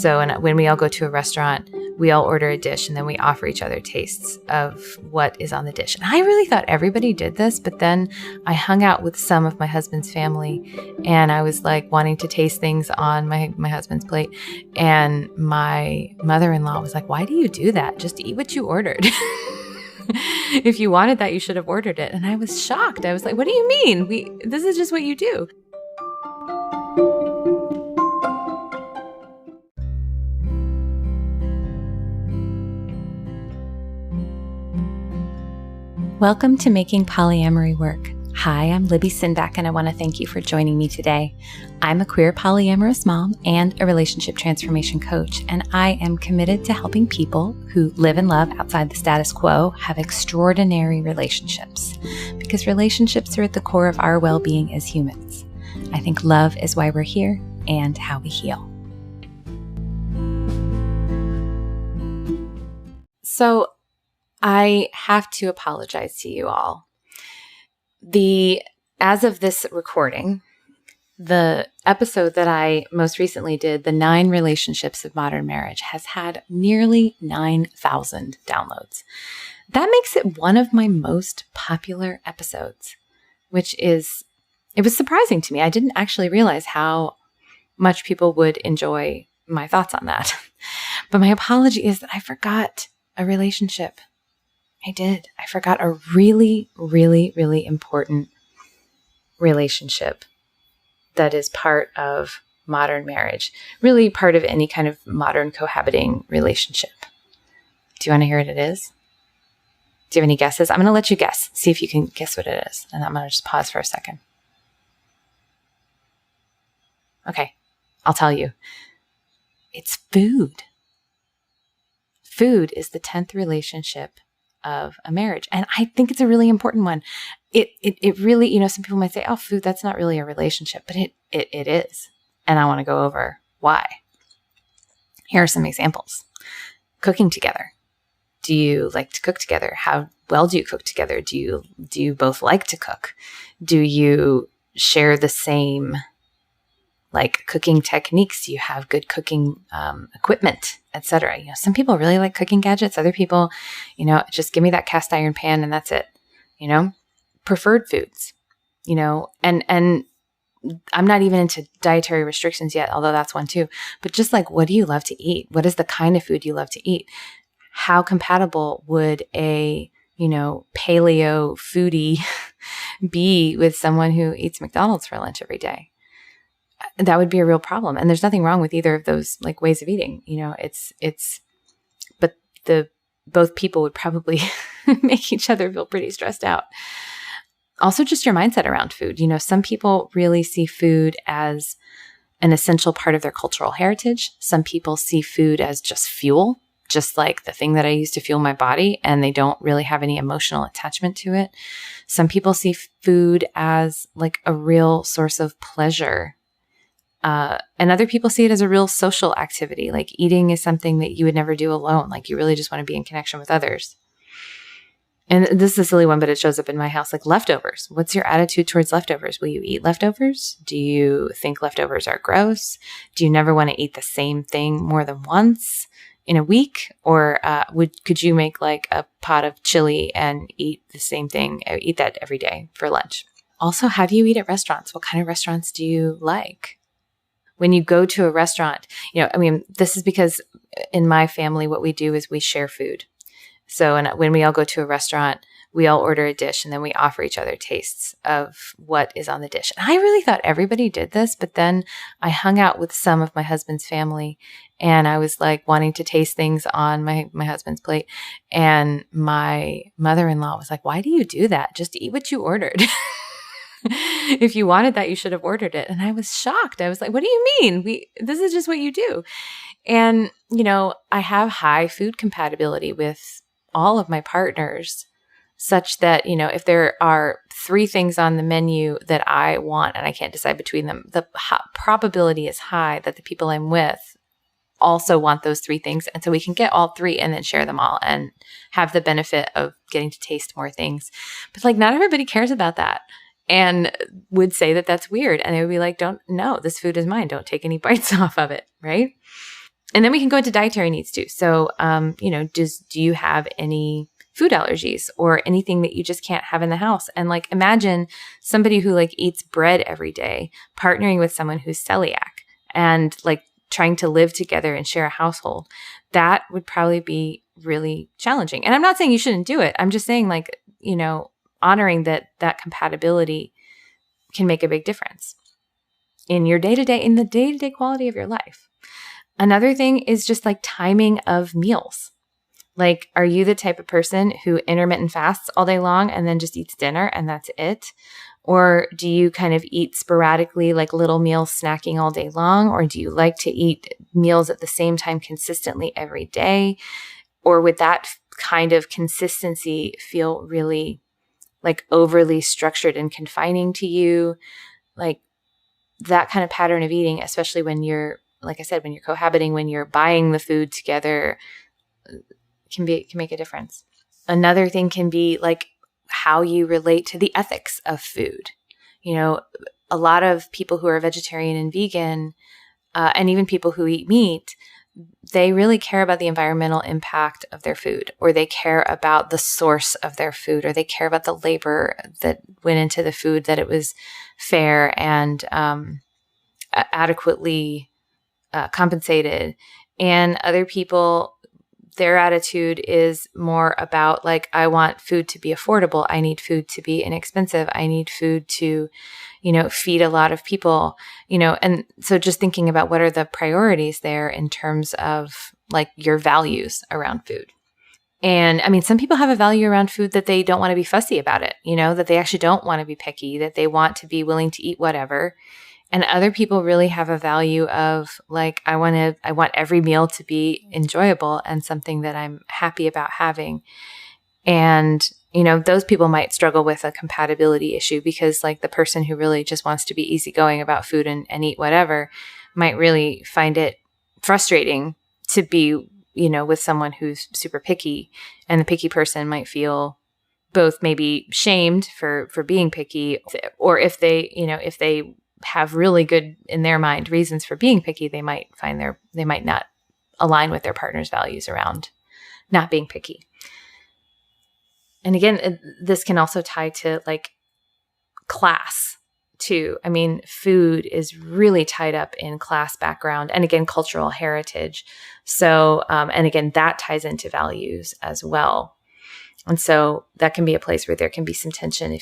So when we all go to a restaurant, we all order a dish and then we offer each other tastes of what is on the dish. And I really thought everybody did this, but then I hung out with some of my husband's family and I was like wanting to taste things on my husband's plate. And my mother-in-law was like, "Why do you do that? Just eat what you ordered." If you wanted that, you should have ordered it. And I was shocked. I was like, "What do you mean? This is just what you do." Welcome to Making Polyamory Work. Hi, I'm Libby Sinback, and I want to thank you for joining me today. I'm a queer polyamorous mom and a relationship transformation coach, and I am committed to helping people who live and love outside the status quo have extraordinary relationships, because relationships are at the core of our well-being as humans. I think love is why we're here and how we heal. So, I have to apologize to you all. As of this recording, the episode that I most recently did, the 9 Relationships of Modern Marriage, has had nearly 9,000 downloads. That makes it one of my most popular episodes, it was surprising to me. I didn't actually realize how much people would enjoy my thoughts on that. But my apology is that I forgot a relationship. I did. I forgot a really, really, really important relationship that is part of modern marriage, really part of any kind of modern cohabiting relationship. Do you want to hear what it is? Do you have any guesses? I'm going to let you guess. See if you can guess what it is. And I'm going to just pause for a second. Okay, I'll tell you. It's food. Food is the 10th relationship of a marriage. And I think it's a really important one. It really, some people might say, "Oh, food, that's not really a relationship," but it is. And I want to go over why. Here are some examples. Cooking together. Do you like to cook together? How well do you cook together? Do you both like to cook? Do you share the same cooking techniques? Do you have good cooking equipment, etc.? Some people really like cooking gadgets. Other people, just give me that cast iron pan and that's it. Preferred foods, and I'm not even into dietary restrictions yet, although that's one too. But just what do you love to eat? What is the kind of food you love to eat? How compatible would a paleo foodie be with someone who eats McDonald's for lunch every day? That would be a real problem. And there's nothing wrong with either of those ways of eating. But both people would probably make each other feel pretty stressed out. Also, just your mindset around food. Some people really see food as an essential part of their cultural heritage. Some people see food as just fuel, just like the thing that I use to fuel my body, and they don't really have any emotional attachment to it. Some people see food as a real source of pleasure. And other people see it as a real social activity. Eating is something that you would never do alone. You really just want to be in connection with others. And this is a silly one, but it shows up in my house, leftovers. What's your attitude towards leftovers? Will you eat leftovers? Do you think leftovers are gross? Do you never want to eat the same thing more than once in a week? Or could you make a pot of chili and eat the same thing, eat that every day for lunch? Also, how do you eat at restaurants? What kind of restaurants do you like? When you go to a restaurant, this is because in my family, what we do is we share food. So when we all go to a restaurant, we all order a dish and then we offer each other tastes of what is on the dish. And I really thought everybody did this, but then I hung out with some of my husband's family and I was wanting to taste things on my husband's plate. And my mother-in-law was like, "Why do you do that? Just eat what you ordered." If you wanted that, you should have ordered it. And I was shocked. I was like, "What do you mean? This is just what you do." And, I have high food compatibility with all of my partners such that, if there are 3 things on the menu that I want and I can't decide between them, the probability is high that the people I'm with also want those 3 things. And so we can get all 3 and then share them all and have the benefit of getting to taste more things. But not everybody cares about that. And would say that that's weird. And they would be like, "No, this food is mine. Don't take any bites off of it," right? And then we can go into dietary needs too. So, do you have any food allergies or anything that you just can't have in the house? And like, imagine somebody who like eats bread every day, partnering with someone who's celiac and like trying to live together and share a household. That would probably be really challenging. And I'm not saying you shouldn't do it. I'm just saying like, honoring that compatibility can make a big difference in your day-to-day, in the day-to-day quality of your life. Another thing is just like timing of meals. Like, are you the type of person who intermittent fasts all day long and then just eats dinner and that's it? Or do you kind of eat sporadically, like little meals, snacking all day long? Or do you like to eat meals at the same time consistently every day? Or would that kind of consistency feel really like overly structured and confining to you? Like that kind of pattern of eating, especially when you're, like I said, when you're cohabiting, when you're buying the food together, can make a difference. Another thing can be like how you relate to the ethics of food. A lot of people who are vegetarian and vegan, and even people who eat meat, they really care about the environmental impact of their food, or they care about the source of their food, or they care about the labor that went into the food, that it was fair and adequately compensated. And other people, their attitude is more about like, I want food to be affordable. I need food to be inexpensive. I need food to, feed a lot of people, and so just thinking about what are the priorities there in terms of like your values around food. And I mean, some people have a value around food that they don't want to be fussy about it, that they actually don't want to be picky, that they want to be willing to eat whatever. And other people really have a value of like, I want every meal to be enjoyable and something that I'm happy about having. And, those people might struggle with a compatibility issue because like the person who really just wants to be easygoing about food and eat whatever might really find it frustrating to be, with someone who's super picky, and the picky person might feel both maybe shamed for being picky, or if they have really good, in their mind, reasons for being picky, they might not align with their partner's values around not being picky. And again, this can also tie to like class too. I mean, food is really tied up in class background and again, cultural heritage. So, and again, that ties into values as well. And so that can be a place where there can be some tension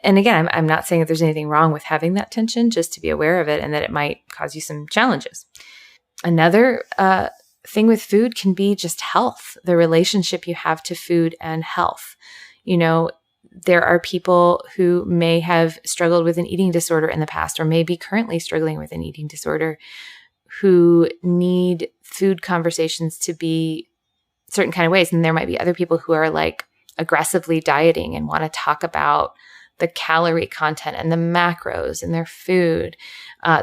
and again, I'm not saying that there's anything wrong with having that tension, just to be aware of it and that it might cause you some challenges. Another thing with food can be just health, the relationship you have to food and health. There are people who may have struggled with an eating disorder in the past, or may be currently struggling with an eating disorder, who need food conversations to be certain kind of ways. And there might be other people who are like aggressively dieting and want to talk about the calorie content and the macros in their food.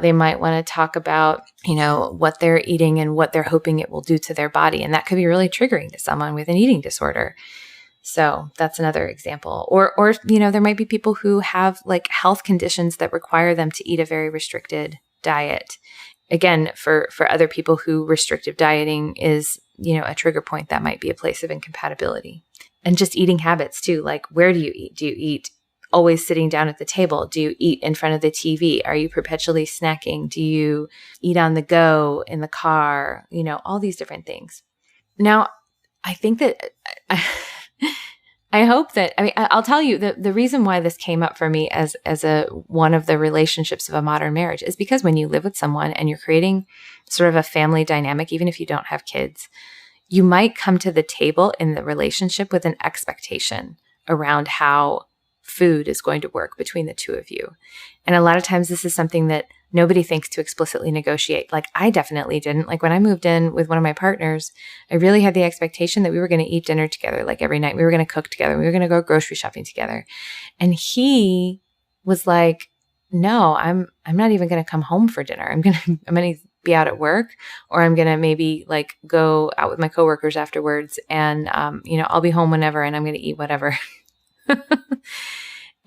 They might want to talk about, what they're eating and what they're hoping it will do to their body. And that could be really triggering to someone with an eating disorder. So that's another example. Or there might be people who have like health conditions that require them to eat a very restricted diet. Again, for other people who restrictive dieting is, a trigger point, that might be a place of incompatibility. And just eating habits too. Like, where do you eat? Do you eat always sitting down at the table? Do you eat in front of the TV? Are you perpetually snacking? Do you eat on the go, in the car? All these different things. Now, I think that I hope that, I'll tell you the reason why this came up for me as one of the relationships of a modern marriage is because when you live with someone and you're creating sort of a family dynamic, even if you don't have kids, you might come to the table in the relationship with an expectation around how food is going to work between the two of you. And a lot of times this is something that nobody thinks to explicitly negotiate. Like, I definitely didn't. Like, when I moved in with one of my partners, I really had the expectation that we were going to eat dinner together, like every night. We were going to cook together. We were going to go grocery shopping together. And he was like, no, I'm not even going to come home for dinner. I'm going to be out at work, or I'm going to maybe like go out with my coworkers afterwards. And, I'll be home whenever, and I'm going to eat whatever.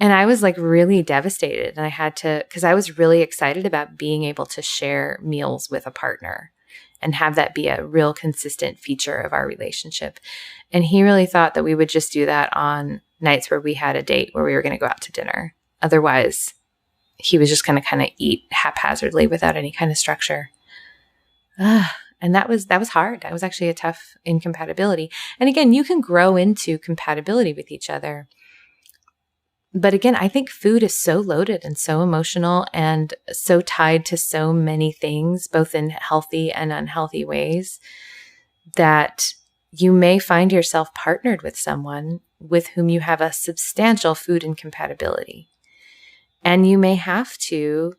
And I was like really devastated, and I had to, because I was really excited about being able to share meals with a partner. and have that be a real consistent feature of our relationship. And he really thought that we would just do that on nights where we had a date where we were going to go out to dinner. Otherwise, he was just going to kind of eat haphazardly without any kind of structure. And that was hard. That was actually a tough incompatibility. And again, you can grow into compatibility with each other. But again, I think food is so loaded and so emotional and so tied to so many things, both in healthy and unhealthy ways, that you may find yourself partnered with someone with whom you have a substantial food incompatibility. And you may have to,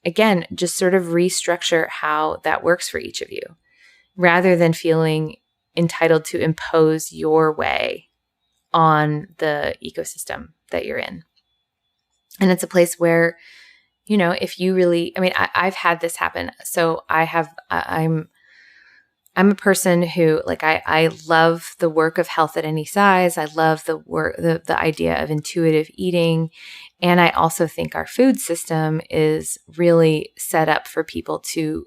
again, just sort of restructure how that works for each of you, rather than feeling entitled to impose your way on the ecosystem that you're in. And it's a place where, if you really, I've had this happen. So I'm a person who, like, I love the work of health at any size. I love the idea of intuitive eating. And I also think our food system is really set up for people to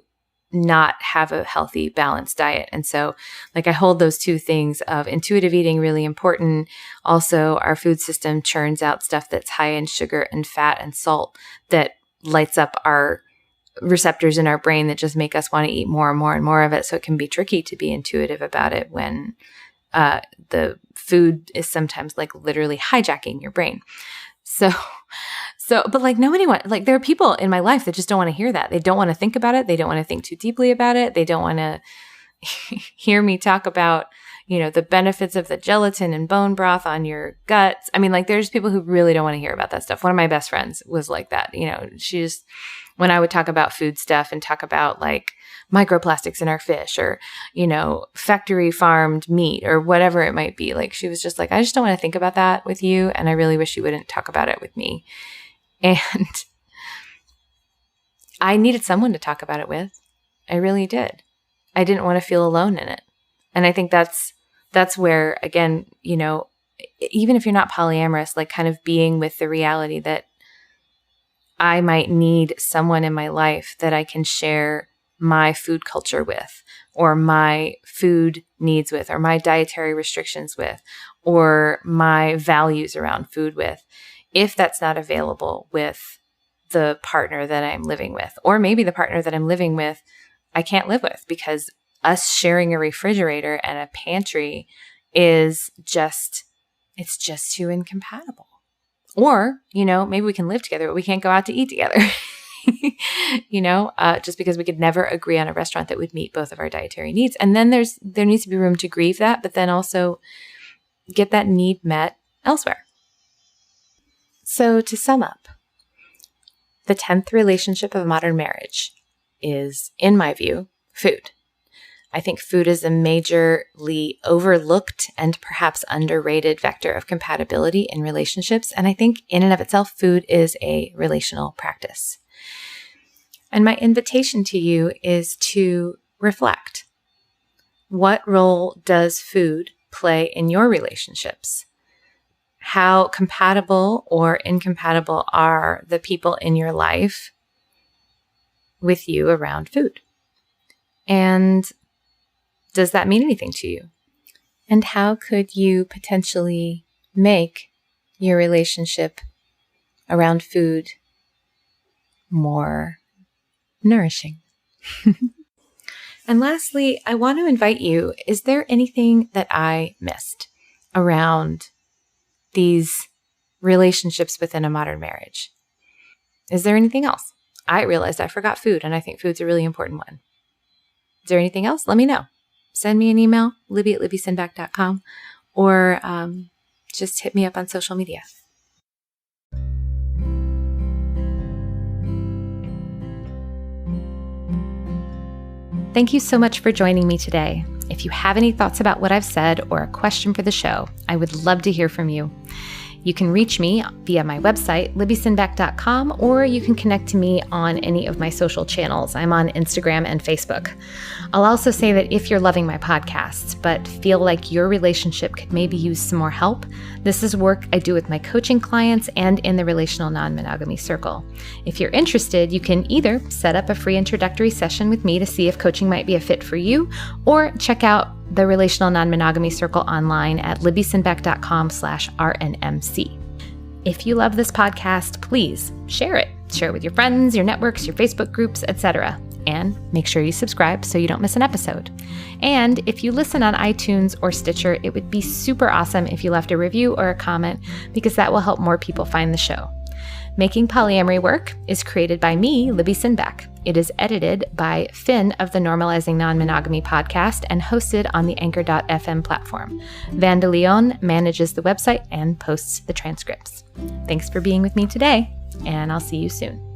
not have a healthy, balanced diet. And so, like, I hold those two things of intuitive eating really important. Also, our food system churns out stuff that's high in sugar and fat and salt that lights up our receptors in our brain that just make us want to eat more and more and more of it. So it can be tricky to be intuitive about it when the food is sometimes like literally hijacking your brain. But like nobody there are people in my life that just don't want to hear that. They don't want to think about it. They don't want to think too deeply about it. They don't want to hear me talk about, the benefits of the gelatin and bone broth on your guts. There's people who really don't want to hear about that stuff. One of my best friends was like that. When I would talk about food stuff and talk about like microplastics in our fish or, factory farmed meat or whatever it might be, like she was just like, I just don't want to think about that with you. And I really wish you wouldn't talk about it with me. And I needed someone to talk about it with. I really did. I didn't want to feel alone in it. And I think that's where, again, even if you're not polyamorous, like kind of being with the reality that I might need someone in my life that I can share my food culture with, or my food needs with, or my dietary restrictions with, or my values around food with, if that's not available with the partner that I'm living with. Or maybe the partner that I'm living with, I can't live with, because us sharing a refrigerator and a pantry it's just too incompatible. Or, maybe we can live together, but we can't go out to eat together, just because we could never agree on a restaurant that would meet both of our dietary needs. And then there needs to be room to grieve that, but then also get that need met elsewhere. So to sum up, the 10th relationship of modern marriage is, in my view, food. I think food is a majorly overlooked and perhaps underrated vector of compatibility in relationships. And I think in and of itself, food is a relational practice. And my invitation to you is to reflect. What role does food play in your relationships? How compatible or incompatible are the people in your life with you around food? And does that mean anything to you? And how could you potentially make your relationship around food more nourishing? And lastly, I want to invite you, is there anything that I missed around these relationships within a modern marriage? Is there anything else? I realized I forgot food, and I think food's a really important one. Is there anything else? Let me know. Send me an email, libby@libbysendback.com, or just hit me up on social media. Thank you so much for joining me today. If you have any thoughts about what I've said or a question for the show, I would love to hear from you. You can reach me via my website, libbysinback.com, or you can connect to me on any of my social channels. I'm on Instagram and Facebook. I'll also say that if you're loving my podcasts, but feel like your relationship could maybe use some more help, this is work I do with my coaching clients and in the Relational Non-Monogamy Circle. If you're interested, you can either set up a free introductory session with me to see if coaching might be a fit for you, or check out the Relational Non-Monogamy Circle online at libbysinback.com/RNMC. If you love this podcast, please share it. Share it with your friends, your networks, your Facebook groups, etc. And make sure you subscribe so you don't miss an episode. And if you listen on iTunes or Stitcher, it would be super awesome if you left a review or a comment, because that will help more people find the show. Making Polyamory Work is created by me, Libby Sinback. It is edited by Finn of the Normalizing Non-Monogamy podcast and hosted on the Anchor.fm platform. Van de Leon manages the website and posts the transcripts. Thanks for being with me today, and I'll see you soon.